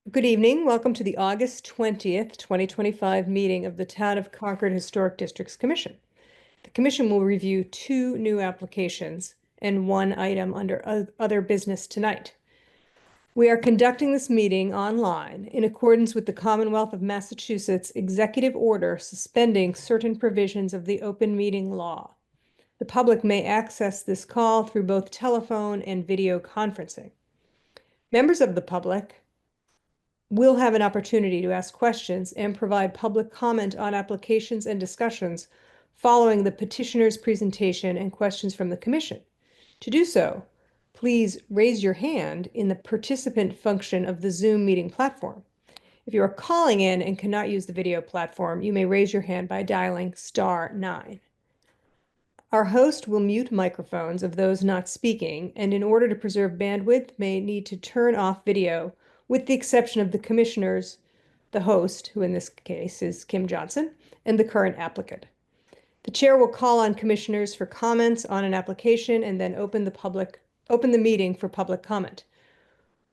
Good evening. Welcome to the August 20th, 2025 meeting of the Town of Concord Historic Districts Commission. The commission will review two new applications and one item under other business tonight. We are conducting this meeting online in accordance with the Commonwealth of Massachusetts Executive Order suspending certain provisions of the open meeting law. The public may access this call through both telephone and video conferencing. Members of the public will have an opportunity to ask questions and provide public comment on applications and discussions following the petitioner's presentation and questions from the commission. To do so, please raise your hand in the participant function of the Zoom meeting platform. If you are calling in and cannot use the video platform, you may raise your hand by dialing *9. Our host will mute microphones of those not speaking, and in order to preserve bandwidth, may need to turn off video, with the exception of the commissioners, the host, who in this case is Kim Johnson, and the current applicant. The chair will call on commissioners for comments on an application and then open the meeting for public comment.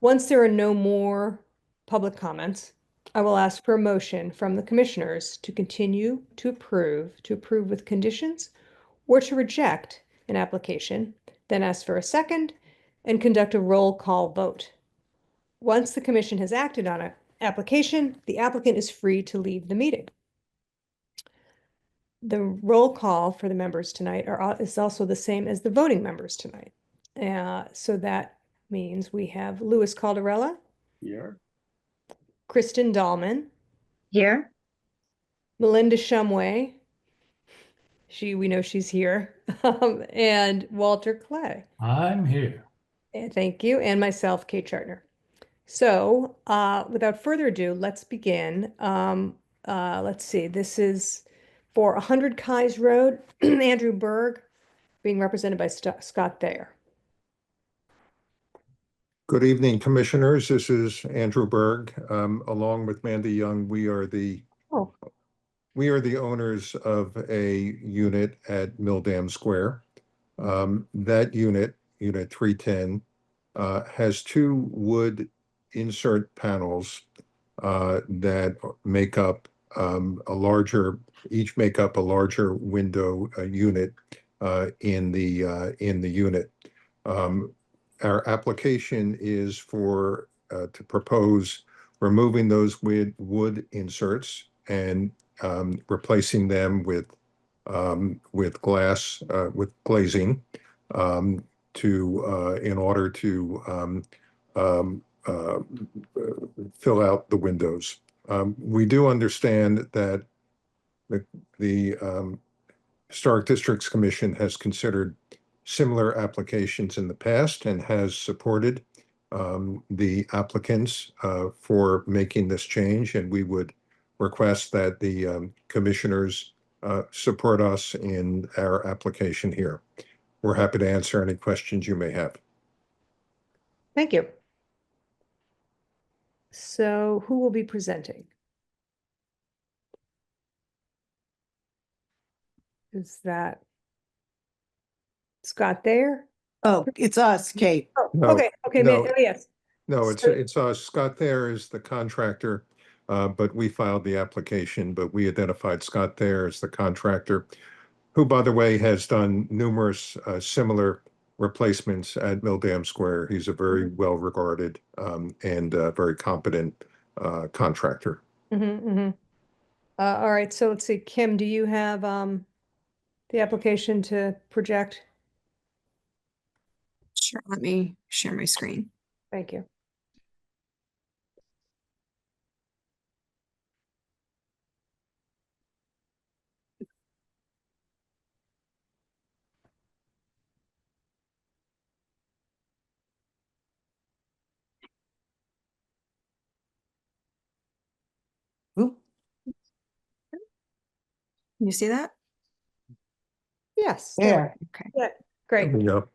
Once there are no more public comments, I will ask for a motion from the commissioners to continue to approve with conditions, or to reject an application, then ask for a second and conduct a roll call vote. Once the commission has acted on an application, the applicant is free to leave the meeting. The roll call for the members tonight is also the same as the voting members tonight. So that means we have Louis Caldarella. Here. Kristen Dahlman. Here. Melinda Shumway. We know she's here. And Walter Clay. I'm here. Thank you. And myself, Kate Chartner. So without further ado, let's begin. Let's see. This is for 100 Keyes Road, Andrew Berg, being represented by Scott Thayer. Good evening, commissioners. This is Andrew Berg. Along with Mandy Young, we are the owners of a unit at Milldam Square. That unit 310, has two wood insert panels that make up each make up a larger window unit in the unit. Our application is to propose removing those wood inserts and replacing them with glass with glazing in order to fill out the windows. We do understand that the Historic Districts Commission has considered similar applications in the past and has supported the applicants for making this change, and we would request that the commissioners support us in our application here. We're happy to answer any questions you may have. Thank you. So who will be presenting? Is that Scott Thayer? Oh, it's us, Kate. Oh, No, okay, no. yes. No, So- it's Scott Thayer is the contractor, but we filed the application, but we identified Scott Thayer as the contractor, who, by the way, has done numerous similar replacements at Milldam Square. He's a very well-regarded and very competent contractor. All right, so let's see, Kim, do you have the application to project? Sure, let me share my screen. Thank you. Ooh. Can you see that? Yes. Okay. Yeah, great. There we go.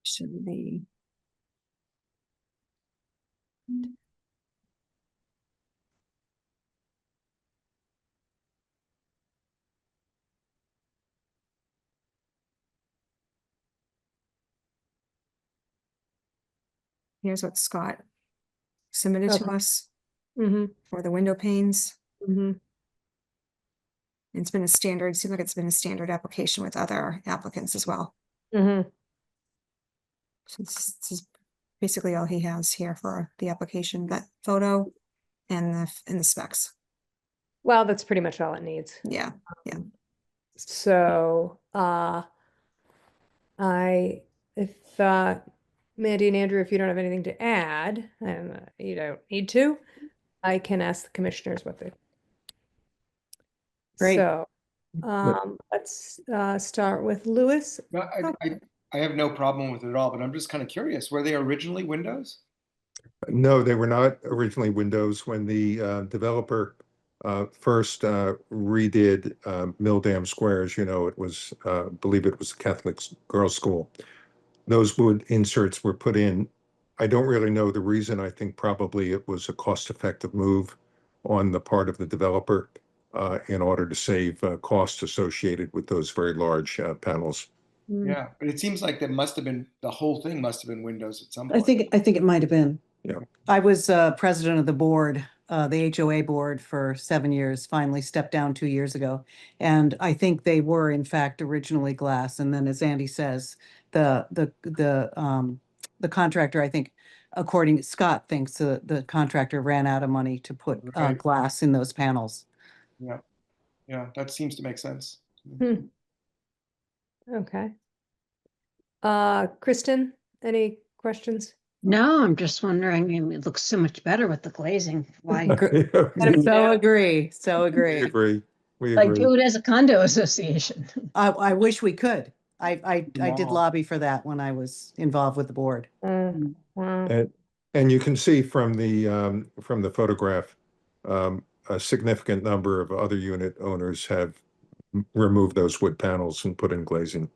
Should be. Here's what Scott submitted to Okay. us Mm-hmm, for the window panes. mm-hmm. It's been a standard, seems like it's been a standard application with other applicants as well. Mm-hmm. So this is basically all he has here for the application, that photo and the specs. Well, that's pretty much all it needs. Yeah, So, if Mandy and Andrew, if you don't have anything to add, and you don't need to, I can ask the commissioners what they. Great. So, let's start with Louis. No, I have no problem with it at all, but I'm just kind of curious, were they originally Windows? No, they were not originally Windows. When the developer first redid Mill Dam Square, as you know, it was, I believe it was a Catholic girls' school. Those wood inserts were put in. I don't really know the reason. I think probably it was a cost-effective move on the part of the developer in order to save costs associated with those very large panels. Mm. Yeah, but it seems like the whole thing must have been Windows at some I point. think it might have been. Yeah. I was president of the board, the HOA board for 7 years, finally stepped down 2 years ago. And I think they were in fact originally glass. And then as Andy says, the contractor, I think, according to Scott thinks the contractor ran out of money to put Right. glass in those panels. Yeah, that seems to make sense. Okay. Kristen, any questions? No, I'm just wondering, I mean, it looks so much better with the glazing. Why? So agree, so We agree. agree. We Like agree. do it as a condo association. I wish we could. I did Wow. lobby for that when I was involved with the board. Wow. And you can see from the photograph, a significant number of other unit owners have removed those wood panels and put in glazing.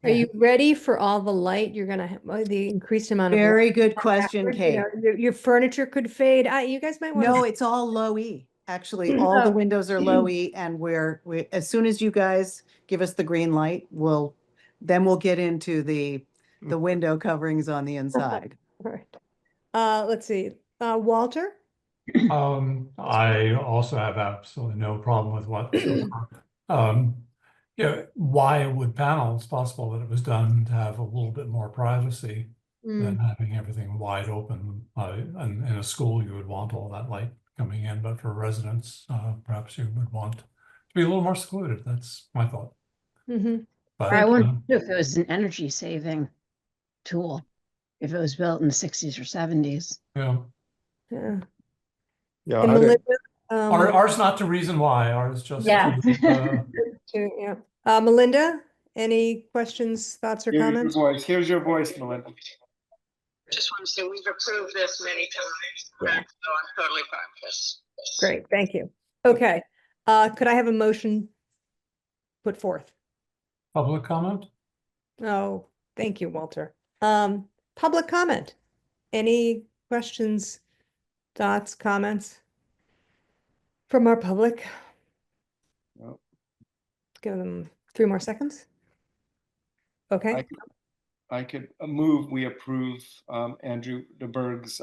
Are you ready for all the light you're gonna have, the increased amount of? light Very good question, afterwards? You Kate. know, your furniture could fade. You guys might want. No, it's all low E. Actually, all the Oh. windows are low E and we as soon as you guys give us the green light, then we'll get into the window coverings on the inside. All right. Let's see, Walter? I also have absolutely no problem with what. Yeah, why wood panel? It's possible that it was done to have a little bit more privacy than having everything wide open. And in a school, you would want all that light coming in, but for residents, perhaps you would want to be a little more secluded. That's my thought. Mm-hmm. But I wonder if it was an energy saving tool, if it was built in the 60s or 70s. yeah, Yeah. Yeah, And I don't- Melinda? ours not the reason why. Ours just Yeah. Yeah. Melinda, any questions, thoughts, or comments? Here's your voice, Melinda. Just want to say we've approved this many times, Yeah. so I'm totally fine with this. Great, thank you. Okay, could I have a motion put forth? Public comment? Oh, thank you, Walter. Public comment. Any questions, thoughts, comments from our public? No. Give them 3 more seconds. Okay, I could move, we approve Andrew DeBerg's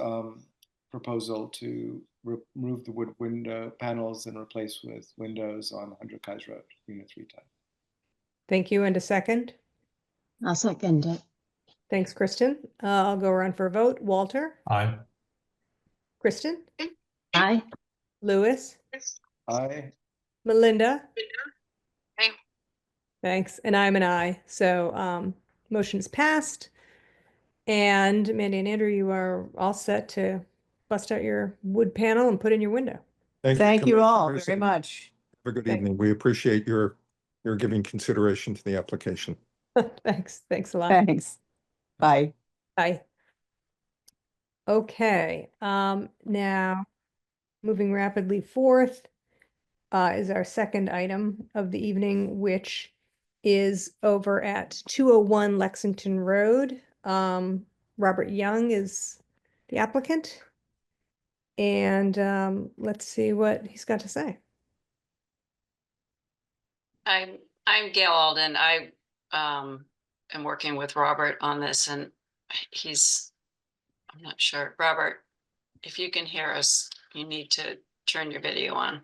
proposal to remove the wood window panels and replace with windows on 100 Kais Road, Unit 310. thank you. And a second. I'll second it. Thanks, Kristen. I'll go around for a vote. Walter, Aye. Kristen, Aye. Louis, Aye. Melinda. Aye. Thanks, and I'm an aye. So motion's passed. And Mandy and Andrew, you are all set to bust out your wood panel and put in your window. Thank you all Commissioners, very and much. Have a good Thank- evening. We appreciate your giving consideration to the application. Thanks a lot. Thanks. Bye. Bye. Okay, now moving rapidly forth is our second item of the evening, which is over at 201 Lexington Road. Robert Young is the applicant. And let's see what he's got to say. I'm Gail Alden. I am working with Robert on this, and he's I'm not sure. Robert, if you can hear us, you need to turn your video on.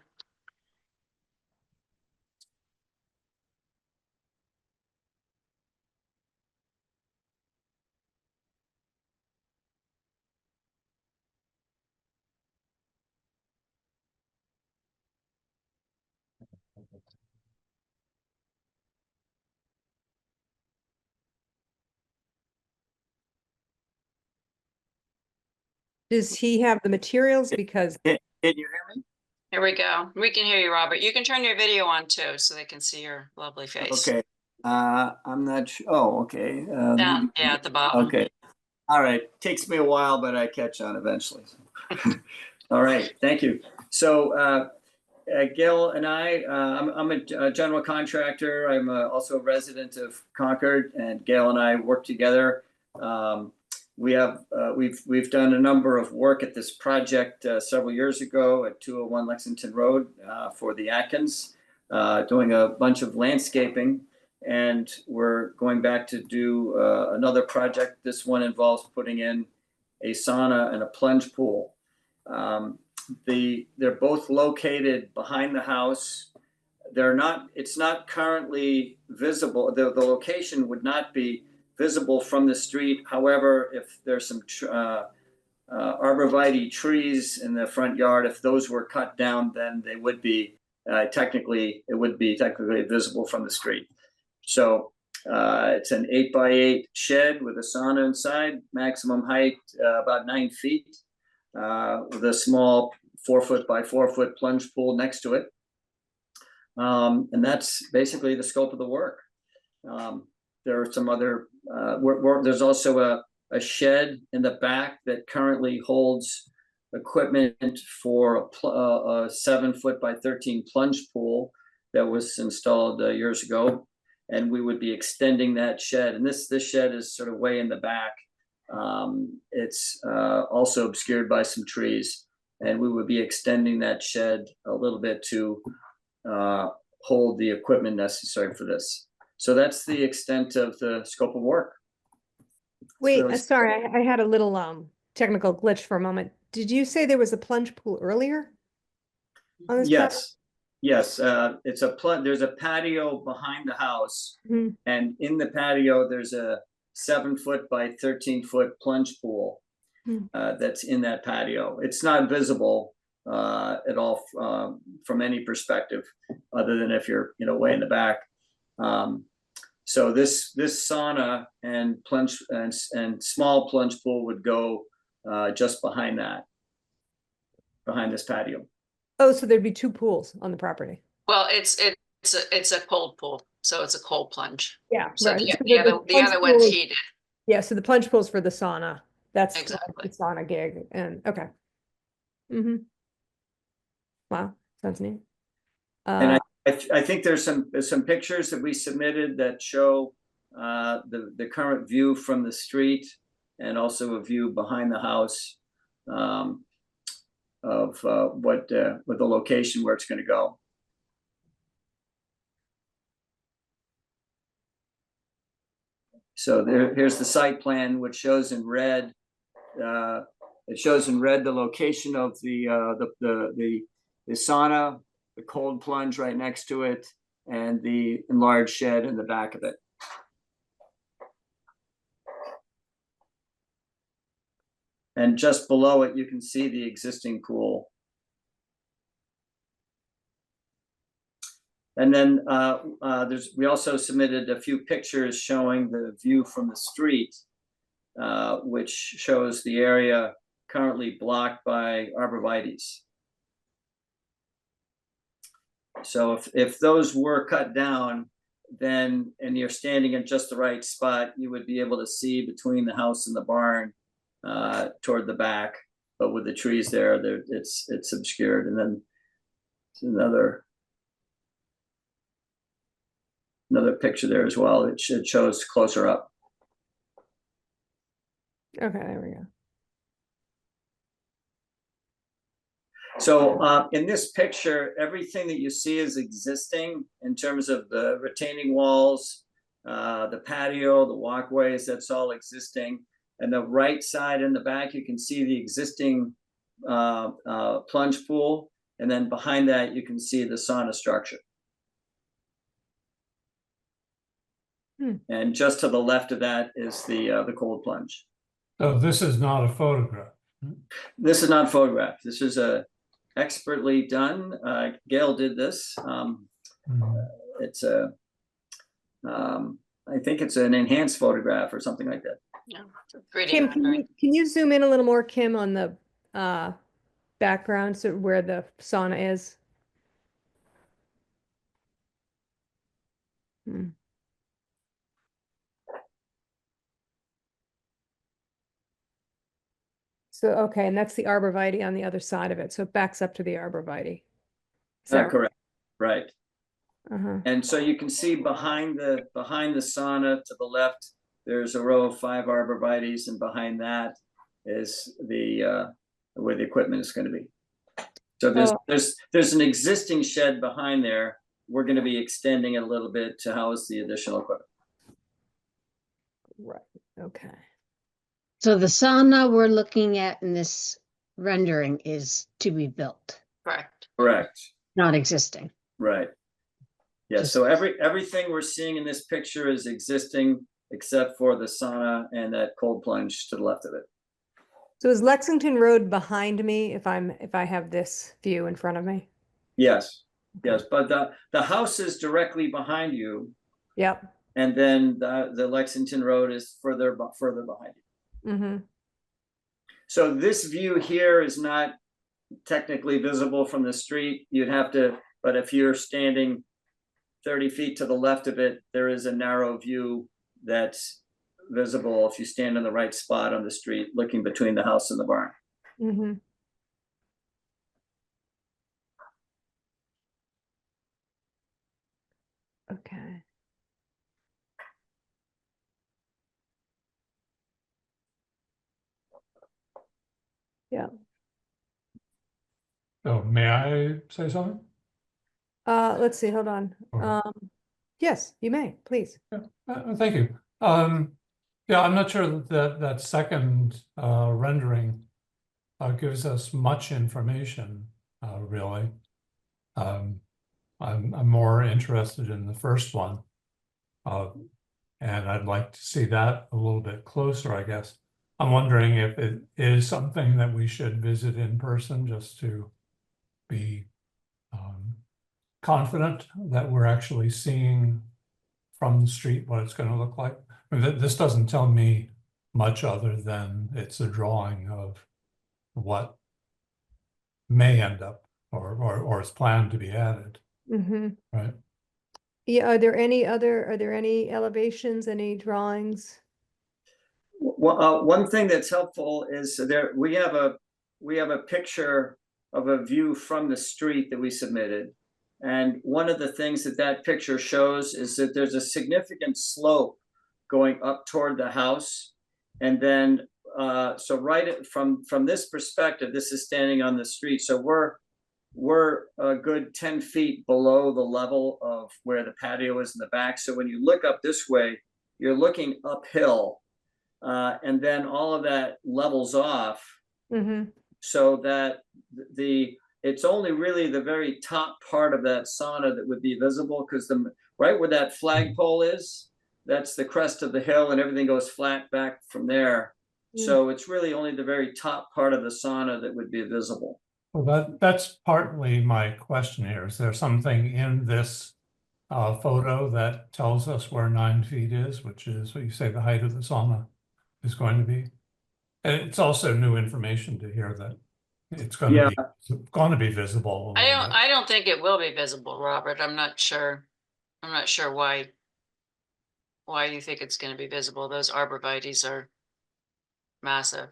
Does he have the materials? Because Can you hear me? Here we go. We can hear you, Robert. You can turn your video on too, so they can see your lovely face. Okay. I'm not sure. Oh, okay. Down, yeah, at the bottom. Okay. All right. Takes me a while, but I catch on eventually. All right. Thank you. So, Gail and I'm a general contractor. I'm also a resident of Concord, and Gail and I work together. We've done a number of work at this project several years ago at 201 Lexington Road for the Atkins, doing a bunch of landscaping, and we're going back to do another project. This one involves putting in a sauna and a plunge pool. They're both located behind the house. It's not currently visible. The location would not be visible from the street. However, if there's some arborvitae trees in the front yard, if those were cut down, then they would be technically visible from the street. So it's an 8x8 shed with a sauna inside, maximum height about 9 feet, with a small 4-foot by 4-foot plunge pool next to it. And that's basically the scope of the work. There are some other, there's also a shed in the back that currently holds equipment for a 7-foot by 13 plunge pool that was installed years ago. And we would be extending that shed. And this shed is sort of way in the back. It's also obscured by some trees. And we would be extending that shed a little bit to hold the equipment necessary for this. So that's the extent of the scope of work. wait, really- sorry, I had a little technical glitch for a moment. Did you say there was a plunge pool earlier? On this Yes, yes. It's there's a patio behind the house, Mhm. and in the patio there's a 7-foot by 13-foot plunge pool Hmm. that's in that patio. It's not visible at all from any perspective, other than if you're way in the back. So this sauna and plunge and small plunge pool would go just behind this patio. Oh, so there'd be 2 pools on the property. Well, it's a cold pool, so it's a cold plunge. Yeah, So right. the So other plunge one's pool is- heated. Yeah, so the plunge pool's for the sauna. That's like Exactly. the sauna gig, and okay. Mm-hmm. Wow, sounds neat. And I think there's some pictures that we submitted that show the current view from the street, and also a view behind the house of what the location where it's going to go. So here's the site plan, which shows in red. It shows in red the location of the sauna, the cold plunge right next to it, and the enlarged shed in the back of it. And just below it, you can see the existing pool. And then we also submitted a few pictures showing the view from the street, which shows the area currently blocked by arborvitaes. So if those were cut down, then, and you're standing in just the right spot, you would be able to see between the house and the barn toward the back. But with the trees there, it's obscured. And then another picture there as well. It shows closer up. Okay, there we go. So in this picture, everything that you see is existing in terms of the retaining walls, the patio, the walkways, that's all existing. And the right side in the back, you can see the existing plunge pool. And then behind that, you can see the sauna structure. And just to the left of that is the cold plunge. So this is not a photograph. This is not photographed. This is expertly done. Gail did this. It's a, I think it's an enhanced photograph or something like that. Yeah, it's a 3D Kim, rendering. can you zoom in a little more, Kim, on the background, so where the sauna is? Hmm. So, okay, and that's the arborvitae on the other side of it, so it backs up to the arborvitae. Is that Correct. Right. Uh-huh. And so you can see behind the sauna to the left, there's a row of 5 arborvitaes, and behind that is the where the equipment is going to be. So there's an existing shed behind there. We're going to be extending it a little bit to house the additional equipment. Right, okay. So the sauna we're looking at in this rendering is to be built, Correct. Correct. not existing. Right. Yeah. Just- So everything we're seeing in this picture is existing except for the sauna and that cold plunge to the left of it. So is Lexington Road behind me if I have this view in front of me? Yes. Yes. But the house is directly behind you. Yep. And then the Lexington Road is further behind you. Mm-hmm. So this view here is not technically visible from the street. You'd have to, but if you're standing 30 feet to the left of it, there is a narrow view that's visible if you stand in the right spot on the street, looking between the house and the barn. Mm-hmm. Okay. Yeah. So may I say something? Let's see, hold on. Sure. Yes, you may, please. Thank you. Yeah, I'm not sure that second rendering gives us much information, really. I'm more interested in the first one. And I'd like to see that a little bit closer, I guess. I'm wondering if it is something that we should visit in person just to be confident that we're actually seeing from the street what it's going to look like. I mean, this doesn't tell me much other than it's a drawing of what may end up or is planned to be added, Mm-hmm. right? Yeah, are there any elevations, any drawings? Well, one thing that's helpful is we have a picture of a view from the street that we submitted. And one of the things that picture shows is that there's a significant slope going up toward the house. And then, so right from this perspective, this is standing on the street. So we're a good 10 feet below the level of where the patio is in the back. So when you look up this way, you're looking uphill, and then all of that levels off. Mm-hmm. So that it's only really the very top part of that sauna that would be visible, because right where that flagpole is, that's the crest of the hill, and everything goes flat back from there. So it's really only the very top part of the sauna that would be visible. Well, that's partly my question here. Is there something in this photo that tells us where 9 feet is, which is what you say the height of the sauna is going to be? And it's also new information to hear that it's going to be visible. I don't think it will be visible, Robert. I'm not sure why you think it's going to be visible. Those arborvitaes are massive.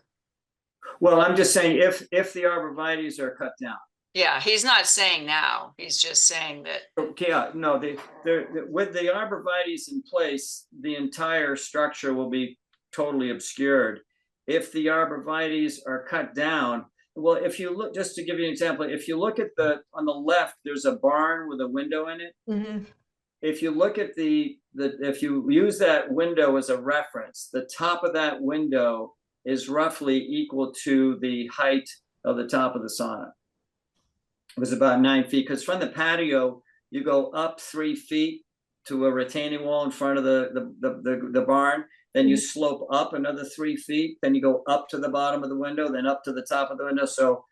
Well, I'm just saying if the arborvitaes are cut down. Yeah, he's not saying now. He's just saying that. Okay, no, with the arborvitaes in place, the entire structure will be totally obscured. If the arborvitaes are cut down, well, if you look, just to give you an example, if you look at on the left, there's a barn with a window in it. Mm-hmm. If you look at the if you use that window as a reference, the top of that window is roughly equal to the height of the top of the sauna. It was about 9 feet, because from the patio, you go up 3 feet to a retaining wall in front of the barn. Then you slope up another 3 feet. Then you go up to the bottom of the window, then up to the top of the window. So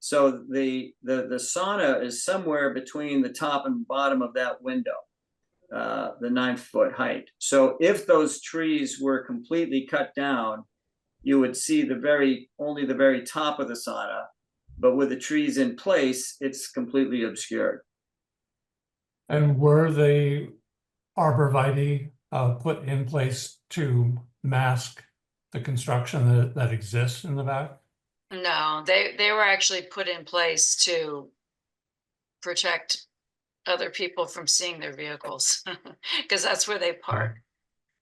the sauna is somewhere between the top and bottom of that window, the 9-foot height. So if those trees were completely cut down, you would see only the very top of the sauna. But with the trees in place, it's completely obscured. And were the arborvitae put in place to mask the construction that exists in the back? No, they were actually put in place to protect other people from seeing their vehicles, because that's where they park.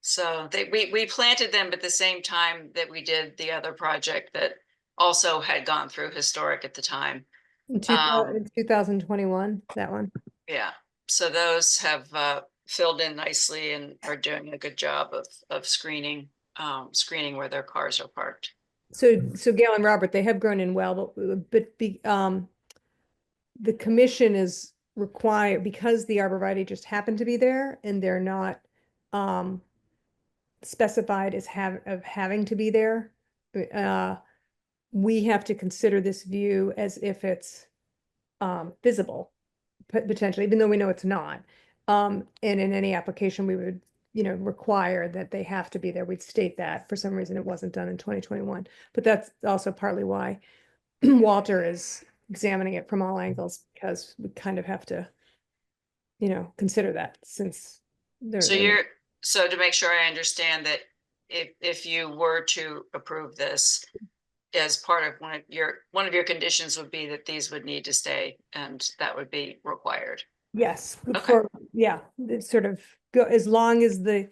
So we planted them at the same time that we did the other project that also had gone through historic at the time. In 2021, that one. Yeah, so those have filled in nicely and are doing a good job of screening where their cars are parked. So Gail and Robert, they have grown in well, but the commission is required, because the arborvitae just happen to be there and they're not specified as having to be there. We have to consider this view as if it's visible, potentially, even though we know it's not. And in any application, we would, require that they have to be there. We'd state that. For some reason, it wasn't done in 2021. But that's also partly why Walter is examining it from all angles, because we kind of have to, consider that, since So to make sure I understand that, if you were to approve this, as part of one of your conditions would be that these would need to stay, and that would be required. Yes, Okay. it's sort of go, as long as the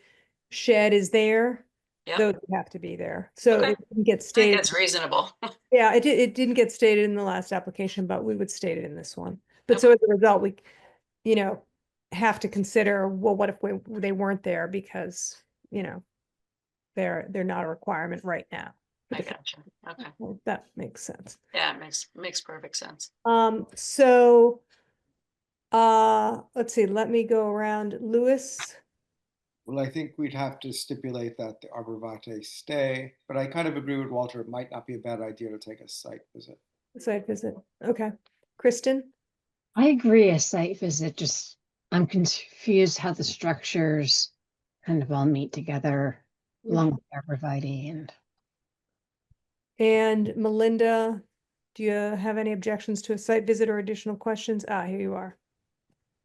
shed is there, Yep. those have to be there. So Okay. it didn't get I think stated. that's reasonable. Yeah, it didn't get stated in the last application, but we would state it in this one. But Okay. so as a result, we, have to consider, well, what if they weren't there, because, they're not a requirement right now. I gotcha. Okay. Well, that makes sense. Yeah, it makes perfect sense. So, let's see, let me go around. Louis? Well, I think we'd have to stipulate that the arborvitae stay, but I kind of agree with Walter. It might not be a bad idea to take a site visit. Site visit, okay. Kristen? I agree, a site visit, just, I'm confused how the structures kind of all meet together along with arborvitae And Melinda, do you have any objections to a site visit or additional questions? Here you are.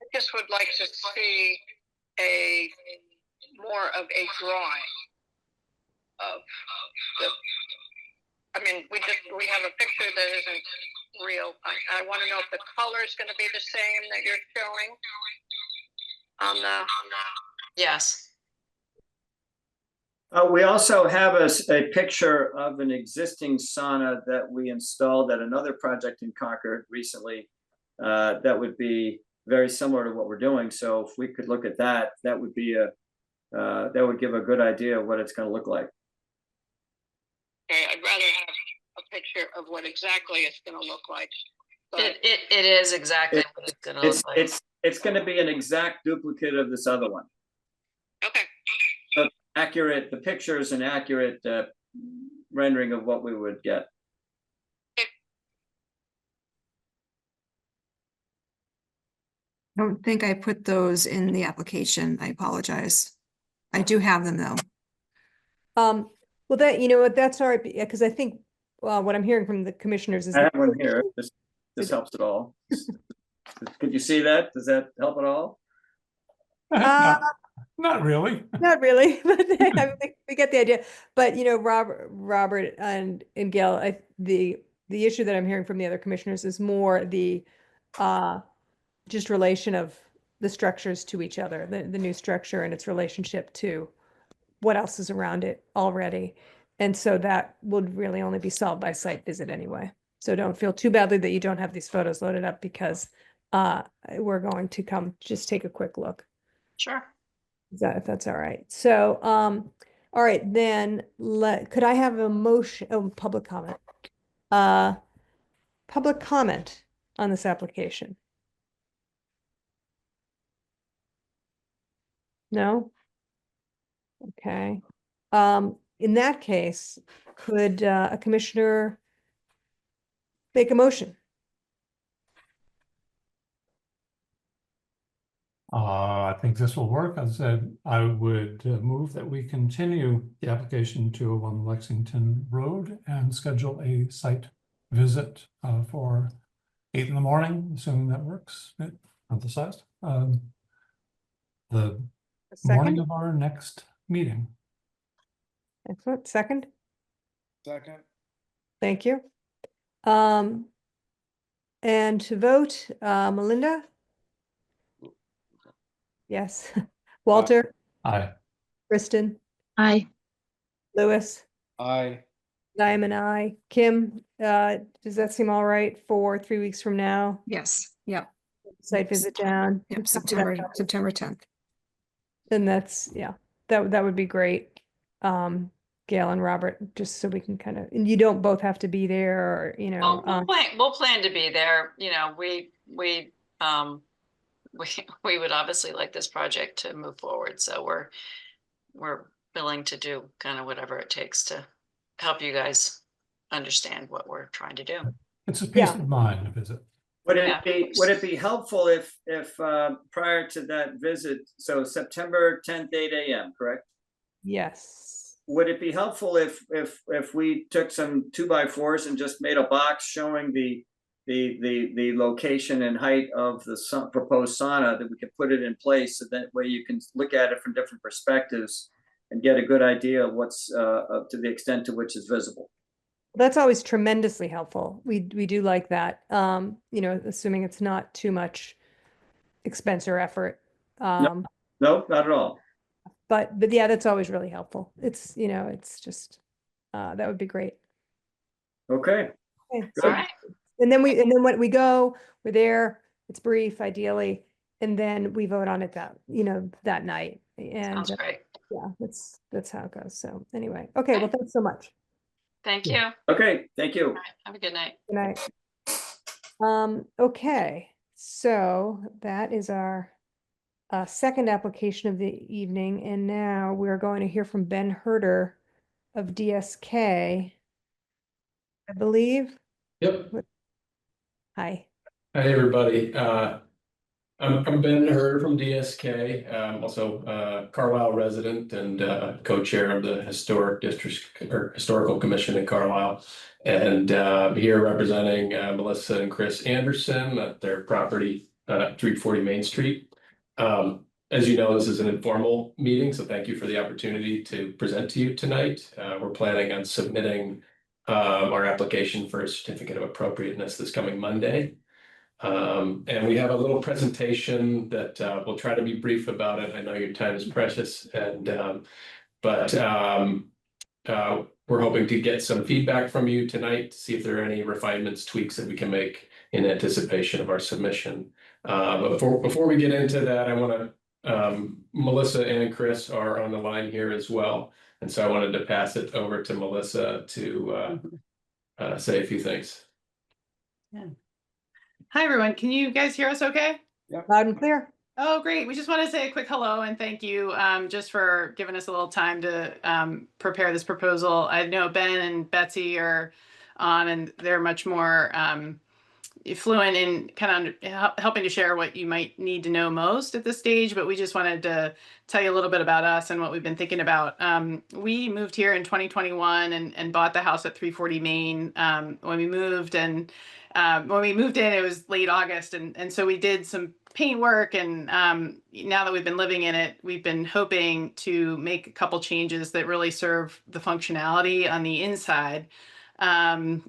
I just would like to see more of a drawing of we have a picture that isn't real. I want to know if the color is going to be the same that you're showing on the. Yes. We also have a picture of an existing sauna that we installed at another project in Concord recently. That would be very similar to what we're doing. So if we could look at that, that would be that would give a good idea of what it's going to look like. Okay, I'd rather have a picture of what exactly it's going to look like. But It is exactly what it's gonna look like. It's going to be an exact duplicate of this other one. okay, So accurate, the picture is an accurate rendering of what we would get. I don't think I put those in the application. I apologize. I do have them though. Well, that, you know what, that's all right, because I think, what I'm hearing from the commissioners is. I have one here. This helps at all. Could you see that? Does that help at all? Not really. Not really, but I mean, we get the idea. But Robert and Gail, the issue that I'm hearing from the other commissioners is more the just relation of the structures to each other, the new structure and its relationship to what else is around it already. And so that would really only be solved by site visit anyway. So don't feel too badly that you don't have these photos loaded up, because we're going to come just take a quick look. Sure. If that's all right. So, all right, then could I have a motion, public comment? Public comment on this application? No? Okay. In that case, could a commissioner make a motion? I think this will work. As I said, I would move that we continue the application to 1 Lexington Road and schedule a site visit for 8 in the morning, assuming that works, emphasized. The A morning second? of our next meeting. Excellent. Second? Second. Thank you. And to vote, Melinda? Yes. Walter, Aye. Kristen, Aye. Lewis, Aye. Diamond, I. Kim, does that seem all right for 3 weeks from now? Yes, yep, Site visit down? yep, September 10th. And that's, yeah, that would be great. Gail and Robert, just so we can kind of, and you don't both have to be there, or, you know. We'll plan to be there. You know, we would obviously like this project to move forward, so we're willing to do kind of whatever it takes to help you guys understand what we're trying to do. It's a peace Yeah. of mind visit. Would Yeah. would it be helpful if prior to that visit, so September 10th, 8 a.m., correct? Yes. Would it be helpful if we took some 2x4s and just made a box showing the location and height of the proposed sauna, that we could put it in place, so that way you can look at it from different perspectives and get a good idea of what's to the extent to which is visible. That's always tremendously helpful. We do like that. You know, assuming it's not too much expense or effort. No, not at all. But yeah, that's always really helpful. It's, you know, it's just, that would be great. Okay. Okay, Good. so, All right. and then when we go, we're there, it's brief ideally, and then we vote on it that night. And Sounds great. yeah, that's how it goes. So anyway, okay, well, thanks so much. Thank you. All Okay, thank you. right. Have a good night. Good night. Okay, so that is our second application of the evening, and now we're going to hear from Ben Herder of DSK, I believe. Yep. Hi. Hi, everybody. I'm Ben Herder from DSK. I'm also a Carlisle resident and co-chair of the Historical Commission in Carlisle. And here representing Melissa and Chris Anderson at their property, 340 Main Street. As you know, this is an informal meeting, so thank you for the opportunity to present to you tonight. We're planning on submitting our application for a certificate of appropriateness this coming Monday. And we have a little presentation that we'll try to be brief about it. I know your time is precious, and but we're hoping to get some feedback from you tonight to see if there are any refinements, tweaks that we can make in anticipation of our submission. But before we get into that, I want to Melissa and Chris are on the line here as well, and so I wanted to pass it over to Melissa to say a few things. Yeah. Hi, everyone. Can you guys hear us okay? Loud and clear. Oh, great. We just want to say a quick hello and thank you just for giving us a little time to prepare this proposal. I know Ben and Betsy are on, and they're much more fluent in kind of helping to share what you might need to know most at this stage, but we just wanted to tell you a little bit about us and what we've been thinking about. We moved here in 2021 and bought the house at 340 Main when we moved, and when we moved in, it was late August, and so we did some paint work, and now that we've been living in it, we've been hoping to make a couple changes that really serve the functionality on the inside. And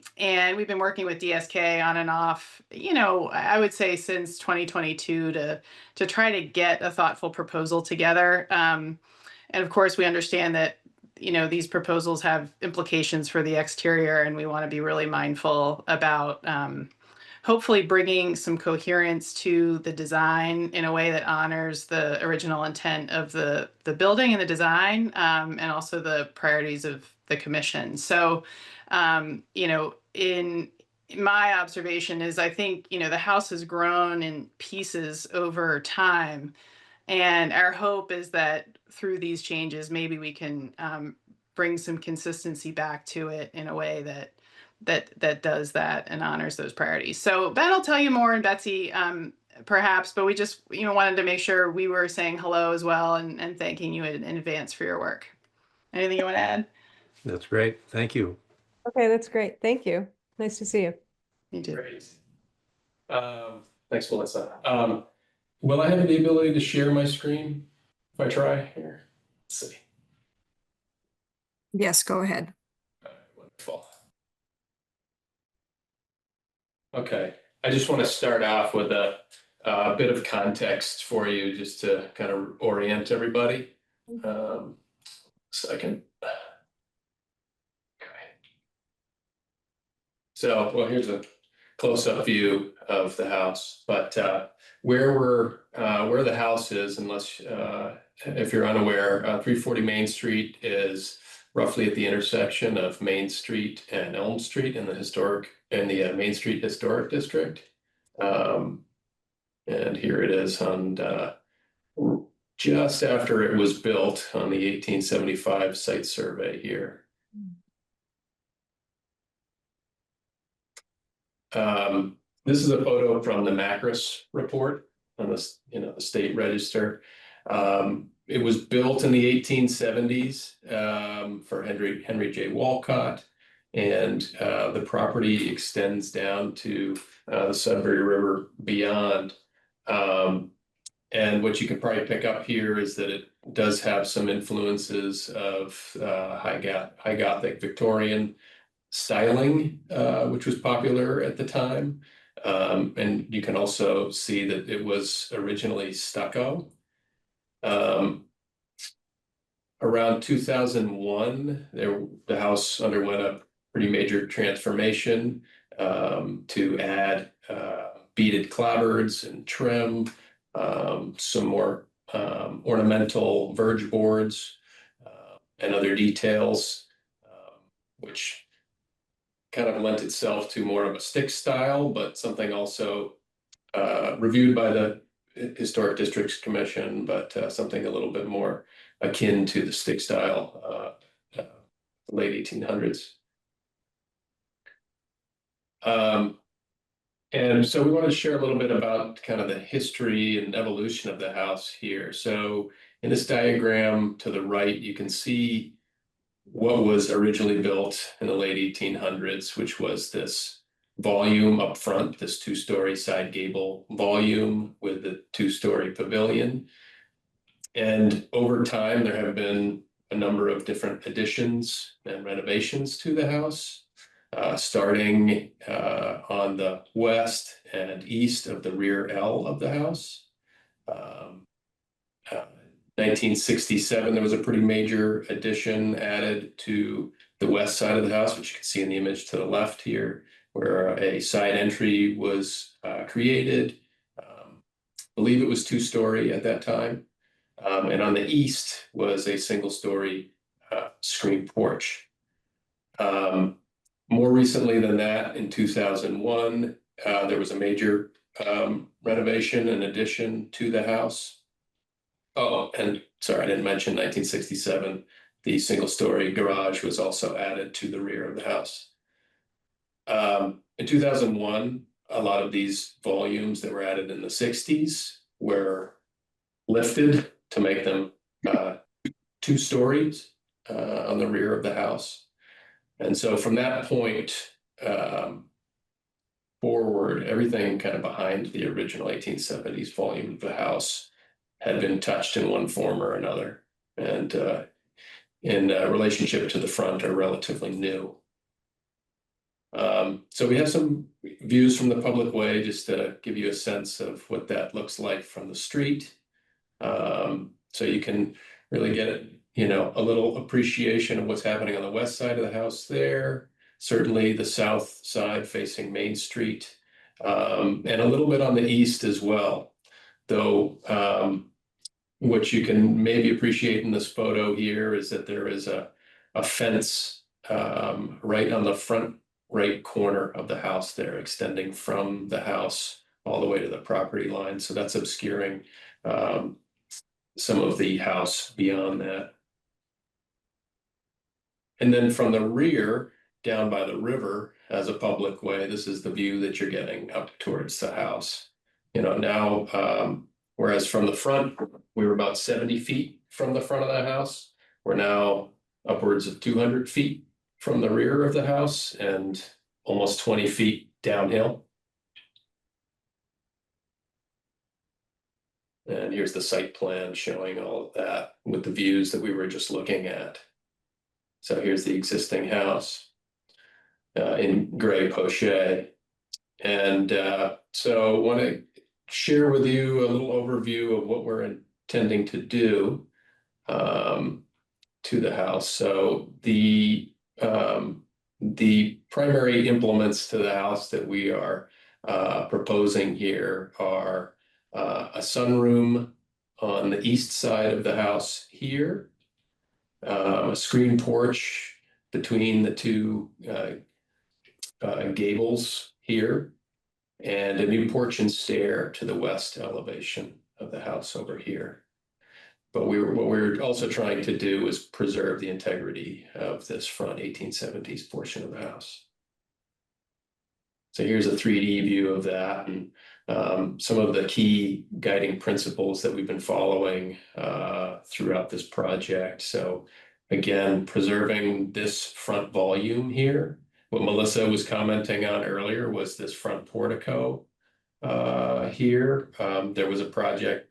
we've been working with DSK on and off, you know, I would say since 2022 to try to get a thoughtful proposal together. And of course, we understand that, you know, these proposals have implications for the exterior, and we want to be really mindful about hopefully bringing some coherence to the design in a way that honors the original intent of the building and the design, and also the priorities of the commission. So, you know, in my observation is I think, you know, the house has grown in pieces over time. And our hope is that through these changes, maybe we can bring some consistency back to it in a way that does that and honors those priorities. So Ben will tell you more, and Betsy perhaps, but we just, you know, wanted to make sure we were saying hello as well and thanking you in advance for your work. Anything you want to add? That's great. Thank you. Okay, that's great. Thank you. Nice to see you. You too. Great. Thanks, Melissa. Will I have the ability to share my screen if I try here? Let's see. Yes, go ahead. Wonderful. Okay, I just want to start off with a bit of context for you, just to kind of orient everybody. Second. Okay. So, well, here's a close-up view of the house, but where the house is, unless if you're unaware, 340 Main Street is roughly at the intersection of Main Street and Elm Street in the Main Street Historic District. And here it is on just after it was built on the 1875 site survey here. This is a photo from the Macris report on this, you know, the state register. It was built in the 1870s for Henry J. Walcott, and the property extends down to the Sudbury River beyond. And what you can probably pick up here is that it does have some influences of high Gothic Victorian styling, which was popular at the time. And you can also see that it was originally stucco. Around 2001, the house underwent a pretty major transformation to add beaded clapboards and trim, some more ornamental verge boards and other details, which kind of lent itself to more of a stick style, but something also reviewed by the Historic Districts Commission, but something a little bit more akin to the stick style, late 1800s. And so we wanted to share a little bit about kind of the history and evolution of the house here. So in this diagram to the right, you can see what was originally built in the late 1800s, which was this volume up front, this two-story side gable volume with the two-story pavilion. And over time, there have been a number of different additions and renovations to the house, starting on the west and east of the rear L of the house. 1967, there was a pretty major addition added to the west side of the house, which you can see in the image to the left here, where a side entry was created. I believe it was two-story at that time. And on the east was a single-story screen porch. More recently than that, in 2001, there was a major renovation and addition to the house. Oh, and sorry, I didn't mention 1967. The single-story garage was also added to the rear of the house. In 2001, a lot of these volumes that were added in the 60s were lifted to make them 2 stories on the rear of the house. And so from that point forward, everything kind of behind the original 1870s volume of the house had been touched in one form or another, and in relationship to the front are relatively new. So we have some views from the public way, just to give you a sense of what that looks like from the street. So you can really get, you know, a little appreciation of what's happening on the west side of the house there. Certainly the south side facing Main Street and a little bit on the east as well. Though what you can maybe appreciate in this photo here is that there is a fence right on the front right corner of the house there, extending from the house all the way to the property line. So that's obscuring some of the house beyond that. And then from the rear, down by the river as a public way, this is the view that you're getting up towards the house. You know, now, whereas from the front, we were about 70 feet from the front of the house. We're now upwards of 200 feet from the rear of the house and almost 20 feet downhill. And here's the site plan showing all of that with the views that we were just looking at. So here's the existing house in gray poche. And so I want to share with you a little overview of what we're intending to do to the house. So the primary implements to the house that we are proposing here are a sunroom on the east side of the house here, a screen porch between the two gables here, and a new porch and stair to the west elevation of the house over here. But what we're also trying to do is preserve the integrity of this front 1870s portion of the house. So here's a 3D view of that, and some of the key guiding principles that we've been following throughout this project. So again, preserving this front volume here. What Melissa was commenting on earlier was this front portico here. There was a project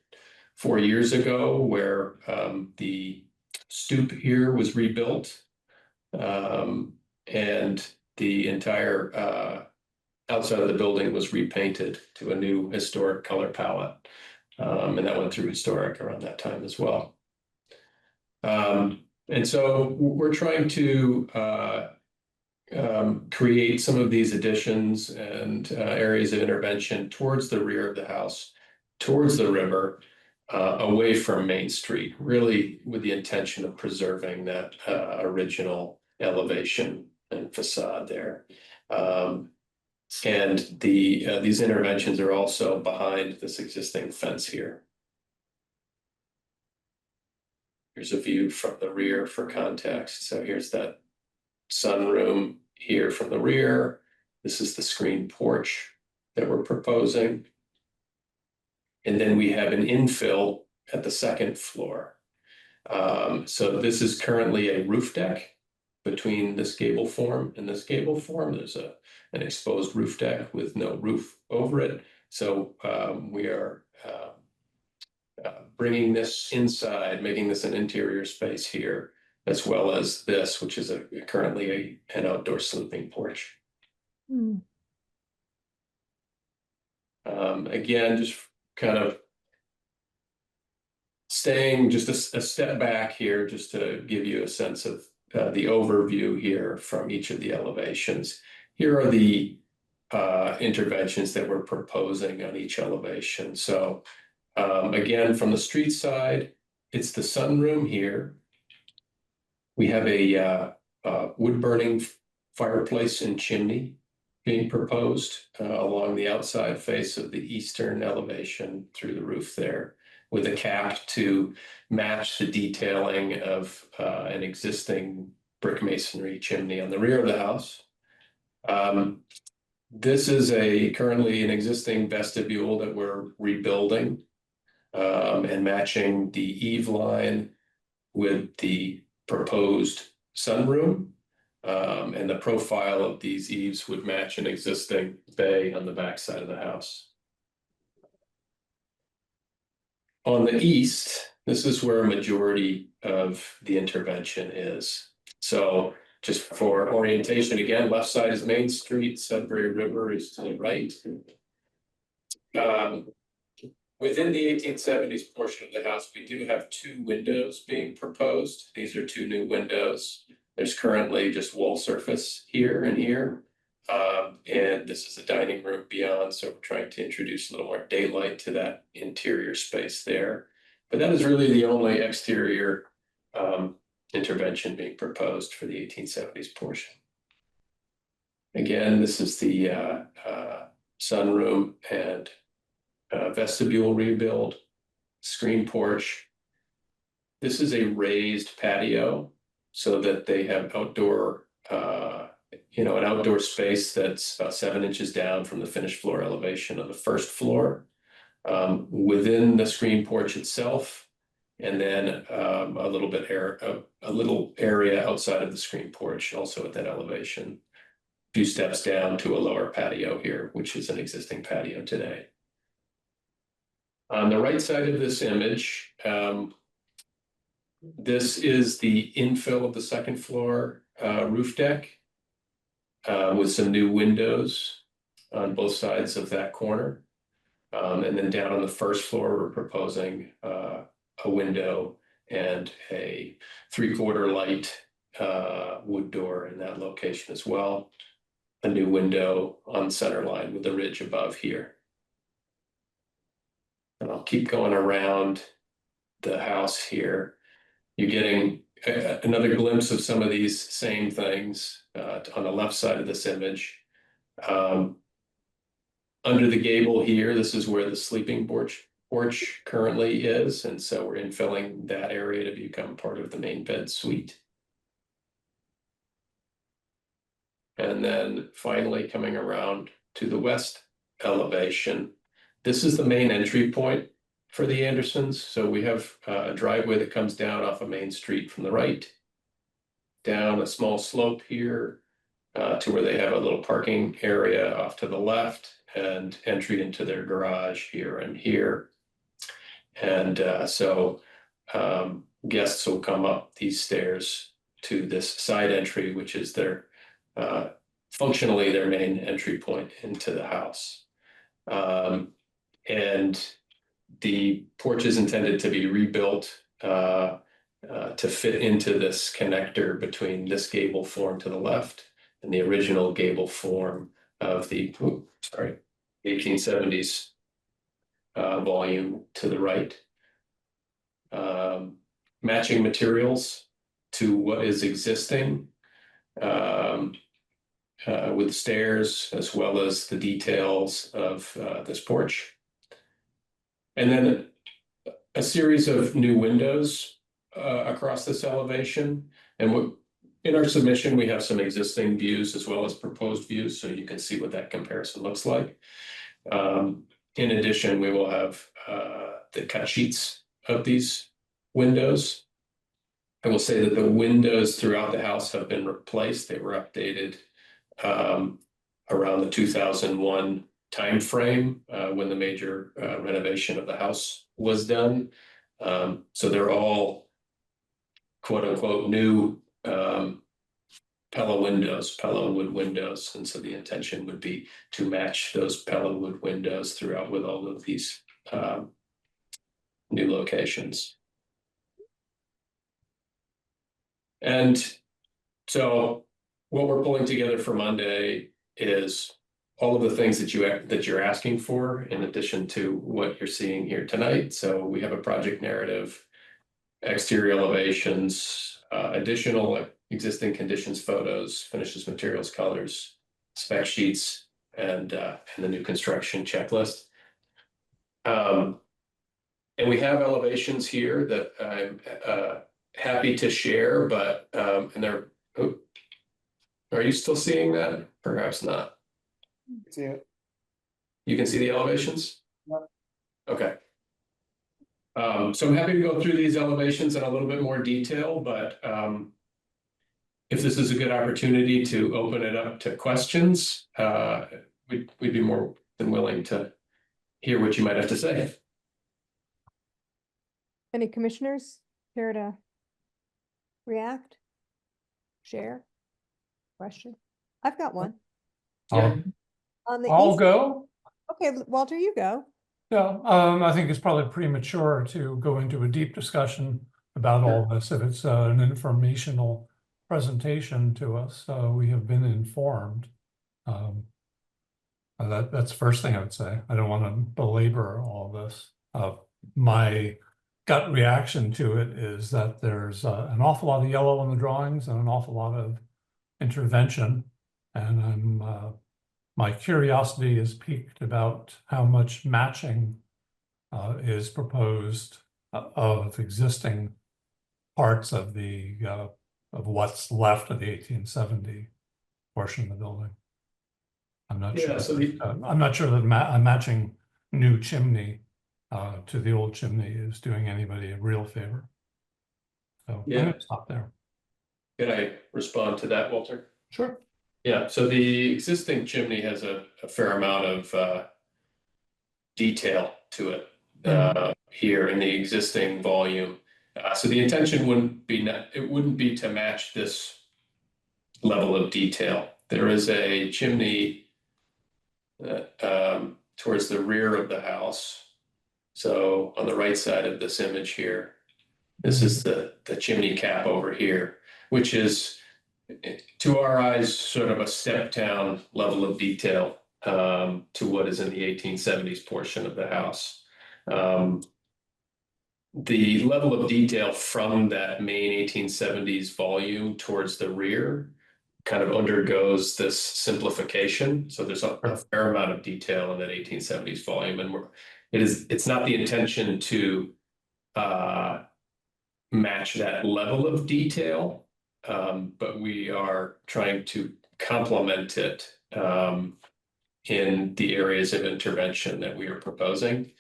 4 years ago where the stoop here was rebuilt, and the entire outside of the building was repainted to a new historic color palette, and that went through historic around that time as well. And so we're trying to create some of these additions and areas of intervention towards the rear of the house, towards the river, away from Main Street, really with the intention of preserving that original elevation and facade there. And these interventions are also behind this existing fence here. Here's a view from the rear for context. So here's that sunroom here from the rear. This is the screen porch that we're proposing. And then we have an infill at the second floor. So this is currently a roof deck between this gable form and this gable form. There's an exposed roof deck with no roof over it. So we are bringing this inside, making this an interior space here, as well as this, which is currently an outdoor sleeping porch. Again, just kind of staying just a step back here, just to give you a sense of the overview here from each of the elevations. Here are the interventions that we're proposing on each elevation. So again, from the street side, it's the sunroom here. We have a wood-burning fireplace and chimney being proposed along the outside face of the eastern elevation through the roof there, with a cap to match the detailing of an existing brick masonry chimney on the rear of the house. This is currently an existing vestibule that we're rebuilding and matching the eave line with the proposed sunroom. And the profile of these eaves would match an existing bay on the back side of the house. On the east, this is where a majority of the intervention is. So just for orientation, again, left side is Main Street, Sudbury River is to the right. Within the 1870s portion of the house, we do have 2 windows being proposed. These are 2 new windows. There's currently just wall surface here and here. And this is a dining room beyond, so we're trying to introduce a little more daylight to that interior space there. But that is really the only exterior intervention being proposed for the 1870s portion. Again, this is the sunroom and vestibule rebuild, screen porch. This is a raised patio so that they have outdoor, an outdoor space that's about 7 inches down from the finished floor elevation of the first floor. Within the screen porch itself, and then a little area outside of the screen porch, also at that elevation. A few steps down to a lower patio here, which is an existing patio today. On the right side of this image, this is the infill of the second floor roof deck with some new windows on both sides of that corner. And then down on the first floor, we're proposing a window and a 3/4 light wood door in that location as well. A new window on the center line with the ridge above here. And I'll keep going around the house here. You're getting another glimpse of some of these same things on the left side of this image. Under the gable here, this is where the sleeping porch currently is, and so we're infilling that area to become part of the main bed suite. And then finally coming around to the west elevation, this is the main entry point for the Andersons. So we have a driveway that comes down off of Main Street from the right, down a small slope here to where they have a little parking area off to the left, and entry into their garage here and here. And so guests will come up these stairs to this side entry, which is their functionally their main entry point into the house. And the porch is intended to be rebuilt to fit into this connector between this gable form to the left and the original gable form of the 1870s volume to the right. Matching materials to what is existing with stairs, as well as the details of this porch. And then a series of new windows across this elevation. And in our submission, we have some existing views as well as proposed views, so you can see what that comparison looks like. In addition, we will have the cut sheets of these windows. I will say that the windows throughout the house have been replaced. They were updated around the 2001 timeframe when the major renovation of the house was done. So they're all quote unquote new Pella windows, Pella wood windows. And so the intention would be to match those Pella wood windows throughout with all of these new locations. And so what we're pulling together for Monday is all of the things that you're asking for, in addition to what you're seeing here tonight. So we have a project narrative, exterior elevations, additional existing conditions photos, finishes, materials, colors, spec sheets, and the new construction checklist. And we have elevations here that I'm happy to share, but and they're. Oh, are you still seeing that? Perhaps not. See it. You can see the elevations? Yep. Okay. So I'm happy to go through these elevations in a little bit more detail, but if this is a good opportunity to open it up to questions, we'd be more than willing to hear what you might have to say. Any commissioners care to react? Share? Question? I've got one. Yeah. On the I'll east- go. Okay, Walter, you go. Yeah, I think it's probably premature to go into a deep discussion about all this. If it's an informational presentation to us, we have been informed. That's the first thing I would say. I don't want to belabor all this. My gut reaction to it is that there's an awful lot of yellow on the drawings and an awful lot of intervention. And my curiosity is piqued about how much matching is proposed of existing parts of the of what's left of the 1870 portion of the building. I'm not Yeah, sure. so I'm not sure that a matching new chimney to the old chimney is doing anybody a real favor. So Yeah. I'm going to stop there. Can I respond to that, Walter? Sure. Yeah, so the existing chimney has a fair amount of detail to it here in the existing volume. So the intention wouldn't be to match this level of detail. There is a chimney towards the rear of the house. So on the right side of this image here, this is the chimney cap over here, which is, to our eyes, sort of a step down level of detail to what is in the 1870s portion of the house. The level of detail from that main 1870s volume towards the rear kind of undergoes this simplification. So there's a fair amount of detail in that 1870s volume, and it's not the intention to match that level of detail, but we are trying to complement it in the areas of intervention that we are proposing.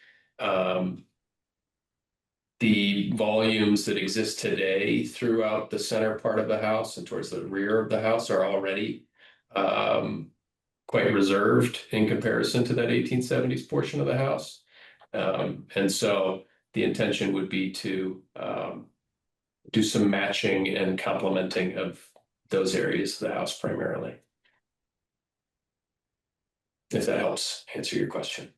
The volumes that exist today throughout the center part of the house and towards the rear of the house are already quite reserved in comparison to that 1870s portion of the house. And so the intention would be to do some matching and complementing of those areas of the house primarily. If that helps answer your question.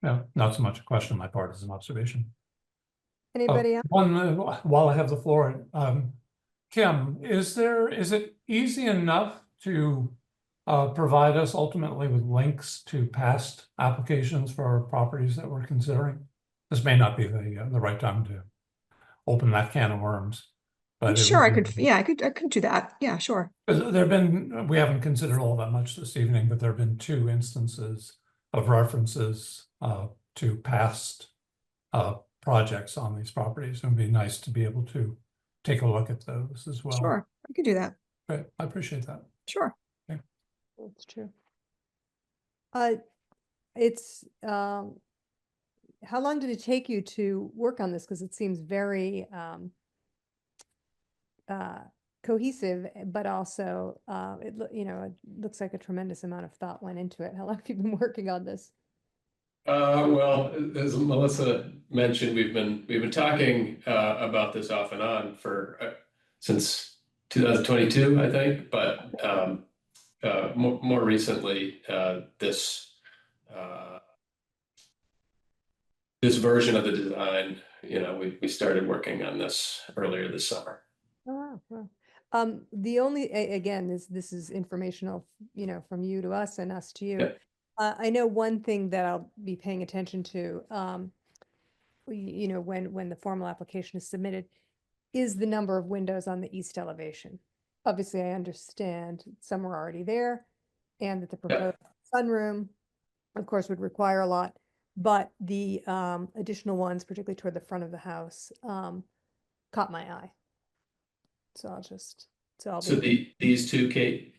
No, not so much a question on my part as an observation. Anybody else? While I have the floor, Kim, is it easy enough to provide us ultimately with links to past applications for properties that we're considering? This may not be the right time to open that can of worms, but Sure, I could do that. Yeah, sure. we haven't considered all that much this evening, but there have been 2 instances of references to past projects on these properties. It would be nice to be able to take a look at those as well. Sure, I could do that. Great, I appreciate that. Sure. Okay. That's true. It's how long did it take you to work on this? Because it seems very cohesive, but also it looks like a tremendous amount of thought went into it. How long have you been working on this? Well, as Melissa mentioned, we've been talking about this off and on for since 2022, I think. But more recently, this version of the design, we started working on this earlier this summer. Oh, wow. The only again, this is informational, from you to us and us to you. Yep. I know one thing that I'll be paying attention to, when the formal application is submitted, is the number of windows on the east elevation. Obviously, I understand some are already there, and that the proposed sunroom, of course, would require a lot, but the additional ones, particularly toward the front of the house, caught my eye. So These 2, Kate,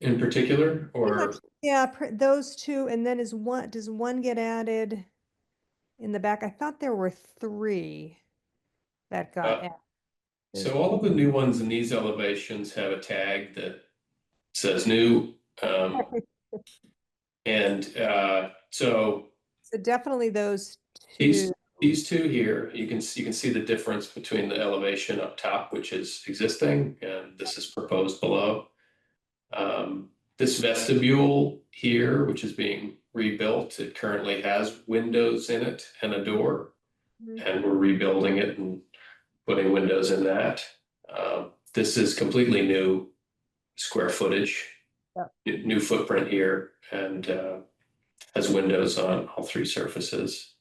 in particular, or yeah, those 2, and then does one get added in the back? I thought there were 3 that got added. so all of the new ones in these elevations have a tag that says new, and so definitely those 2. These 2 here, you can see the difference between the elevation up top, which is existing, and this is proposed below. This vestibule here, which is being rebuilt, it currently has windows in it and a door, and we're rebuilding it and putting windows in that. this is completely new square footage, Yep. new footprint here, and has windows on all three surfaces.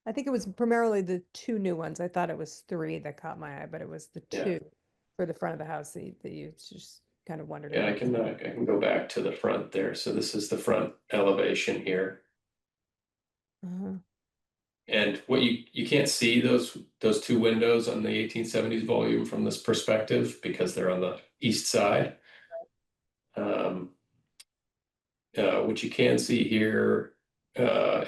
I think it was primarily the two new ones. I thought it was three that caught my eye, but it was the Yeah. two for the front of the house that you just kind of wondered Yeah, I about. can go back to the front there. So this is the front elevation here. Uh-huh. And what you can't see those two windows on the 1870s volume from this perspective because they're on the east side. What you can see here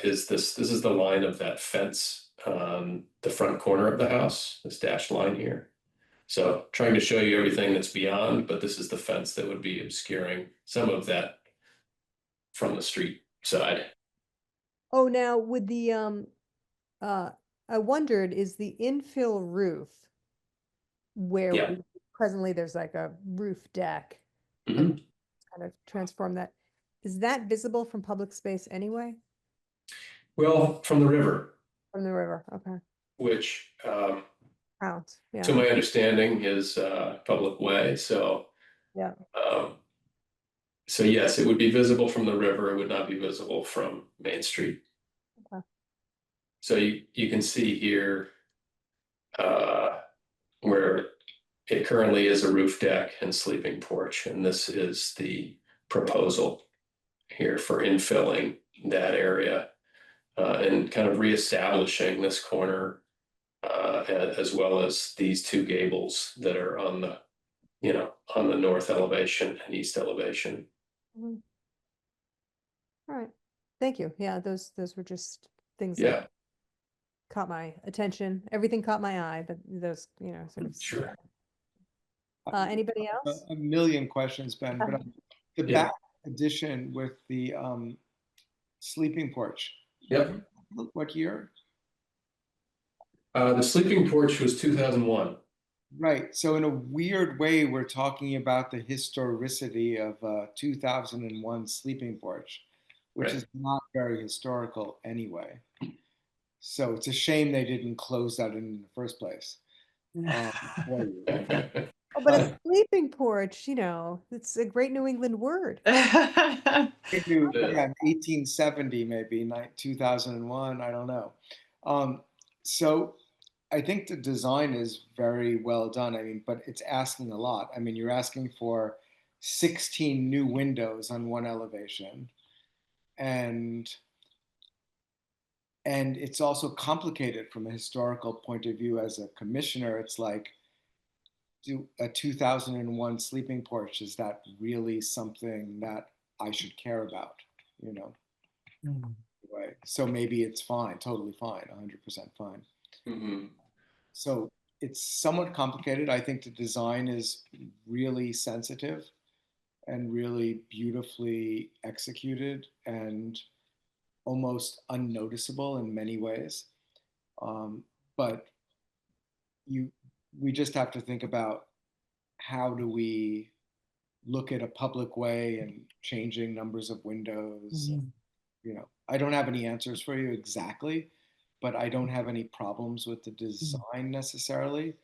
is this is the line of that fence on the front corner of the house, this dashed line here. So trying to show you everything that's beyond, but this is the fence that would be obscuring some of that from the street side. Oh, now with the I wondered, is the infill roof where Yeah. presently there's like a roof deck Mhm. and kind of transform that. Is that visible from public space anyway? Well, from the river, From the river, okay. which Counts, yeah, to my understanding is public way, so yeah. so yes, it would be visible from the river, it would not be visible from Main Street. Okay. So you can see here where it currently is a roof deck and sleeping porch, and this is the proposal here for infilling that area and kind of reestablishing this corner as well as these two gables that are on the, on the north elevation and east elevation. Mhm. All right, thank you. Yeah, those were just things Yeah, that caught my attention. Everything caught my eye, but those, sort of. sure. Anybody else? A million questions, Ben, but the Yeah. back addition with the sleeping porch. Yep. What year? The sleeping porch was 2001. Right. So in a weird way, we're talking about the historicity of a 2001 sleeping porch, which Right. is not very historical anyway. So it's a shame they didn't close that in the first place. For you. Oh, but a sleeping porch, it's a great New England word. They do, yeah, 1870 maybe, 2001, I don't know. So I think the design is very well done. I mean, but it's asking a lot. I mean, you're asking for 16 new windows on one elevation, and it's also complicated from a historical point of view. As a commissioner, it's like, do a 2001 sleeping porch, is that really something that I should care about, Right. So maybe it's fine, totally fine, 100% fine. Mhm. So it's somewhat complicated. I think the design is really sensitive and really beautifully executed and almost unnoticeable in many ways. But we just have to think about how do we look at a public way and changing numbers of windows. I don't have any answers for you exactly, but I don't have any problems with the design necessarily.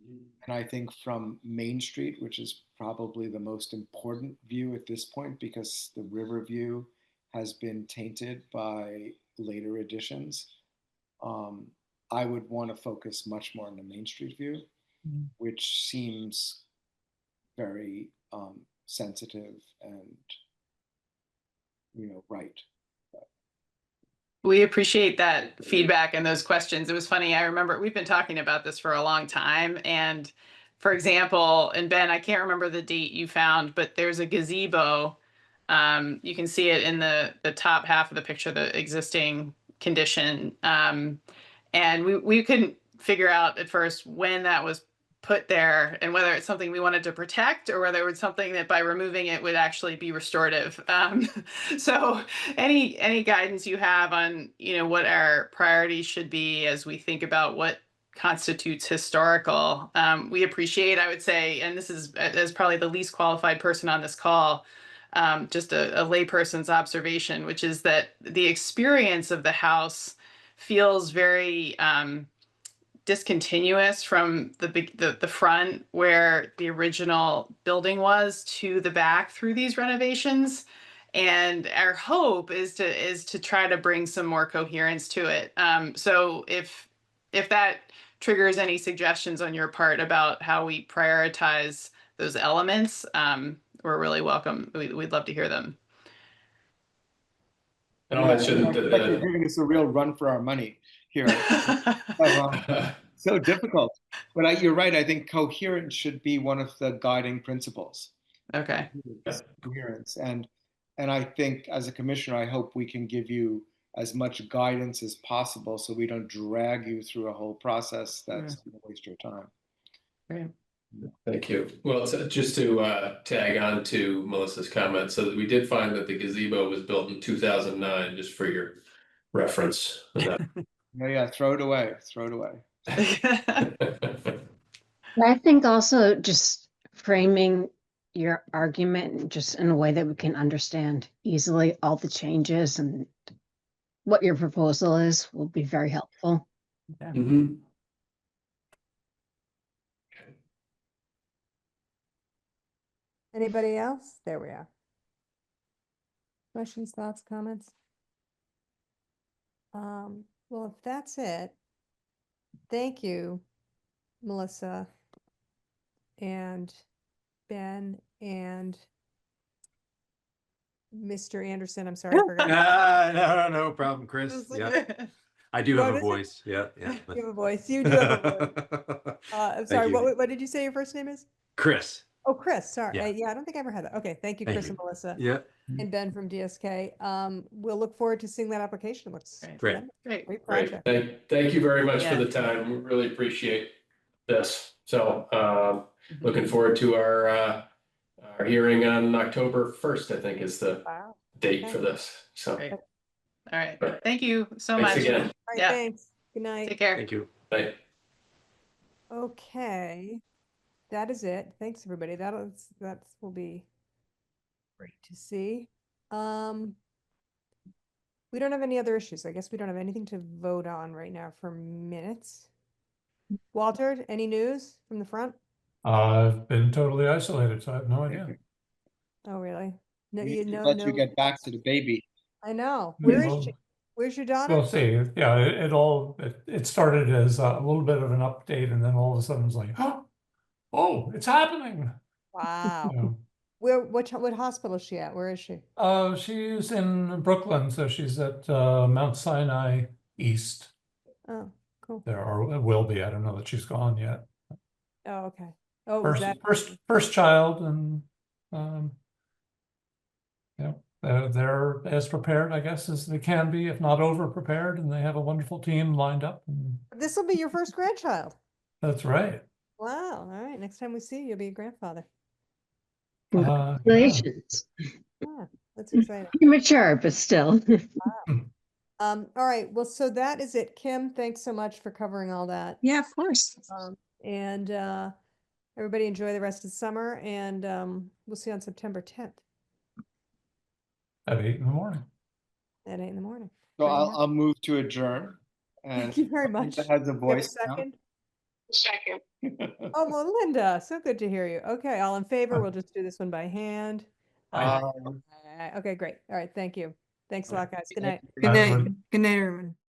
And I think from Main Street, which is probably the most important view at this point because the river view has been tainted by later additions, I would want to focus much more on the Main Street view, which seems very sensitive and, right. We appreciate that feedback and those questions. It was funny. I remember we've been talking about this for a long time. And for example, and Ben, I can't remember the date you found, but there's a gazebo. You can see it in the top half of the picture, the existing condition. And we couldn't figure out at first when that was put there and whether it's something we wanted to protect or whether it was something that by removing it would actually be restorative. So any guidance you have on, what our priorities should be as we think about what constitutes historical, we appreciate, I would say, and this is as probably the least qualified person on this call, just a layperson's observation, which is that the experience of the house feels very discontinuous from the front where the original building was to the back through these renovations. And our hope is to try to bring some more coherence to it. So if that triggers any suggestions on your part about how we prioritize those elements, we're really welcome. We'd love to hear them. And I'll mention Like you're giving us a real run for our money here. So difficult. But you're right. I think coherence should be one of the guiding principles. Okay. Coherence. And I think as a commissioner, I hope we can give you as much guidance as possible so we don't drag you through a whole process that's going to waste your time. Great. Thank you. Well, just to tag on to Melissa's comment, so that we did find that the gazebo was built in 2009, just for your reference. Yeah, throw it away. Throw it away. I think also just framing your argument just in a way that we can understand easily all the changes and what your proposal is will be very helpful. Mhm. Anybody else? There we are. Questions, thoughts, comments? Well, if that's it, thank you, Melissa and Ben and Mr. Anderson. I'm sorry, I forgot. No problem, Chris. Just Yeah, like- I do have a Notice it? voice. Yeah, yeah. You have a voice. You do have a voice. I'm sorry. you. What did you say your first name is? Chris. Oh, Chris. Sorry. Yeah. Yeah, I don't think I ever had that. Okay, thank you, Thank Chris you. and Melissa Yeah, and Ben from DSK. We'll look forward to seeing that application. Looks great. Great. great Great. project. Thank you very much for Yeah. the time. We really appreciate this. So looking forward to our hearing on October 1st, I think is the Wow. date Okay. for this. So Great. All right. Thank you so thanks much. again. All right, Yeah. thanks. Good night. Take care. Thank you. Bye. Okay, that is it. Thanks, everybody. That will be great to see. We don't have any other issues. I guess we don't have anything to vote on right now for minutes. Walter, any news from the front? I've been totally isolated, so I have no idea. Oh, really? No, We you need to know, let no. you get back to the baby. I know. Where is Well, she? Where's your daughter? We'll see. Yeah, it started as a little bit of an update, and then all of a sudden it's like, oh, it's happening. Wow. You know. What hospital is she at? Where is she? She's in Brooklyn, so she's at Mount Sinai East. Oh, cool. There, or it will be. I don't know that she's gone yet. Oh, okay. Oh, was that First child, and yeah, they're as prepared, I guess, as they can be, if not over prepared, and they have a wonderful team lined up. And This will be your first grandchild. that's right. Wow. All right. Next time we see you, you'll be a grandfather. Yeah. Congratulations. Yeah, that's exciting. Premature, but still. All right. Well, so that is it. Kim, thanks so much for covering all that. Yeah, of course. And everybody enjoy the rest of the summer, and we'll see you on September 10th At 8 in. at 8 in the morning. So Very nice. I'll move to adjourn. And Thank you very much. Linda has a Do you have a voice now. second? Second. Oh, well, Linda, so good to hear you. Okay, all in favor, we'll just do this one by hand. Aye. Okay, great. All right, thank you. Thanks a lot, guys. Good night. Good night. Good night, everyone.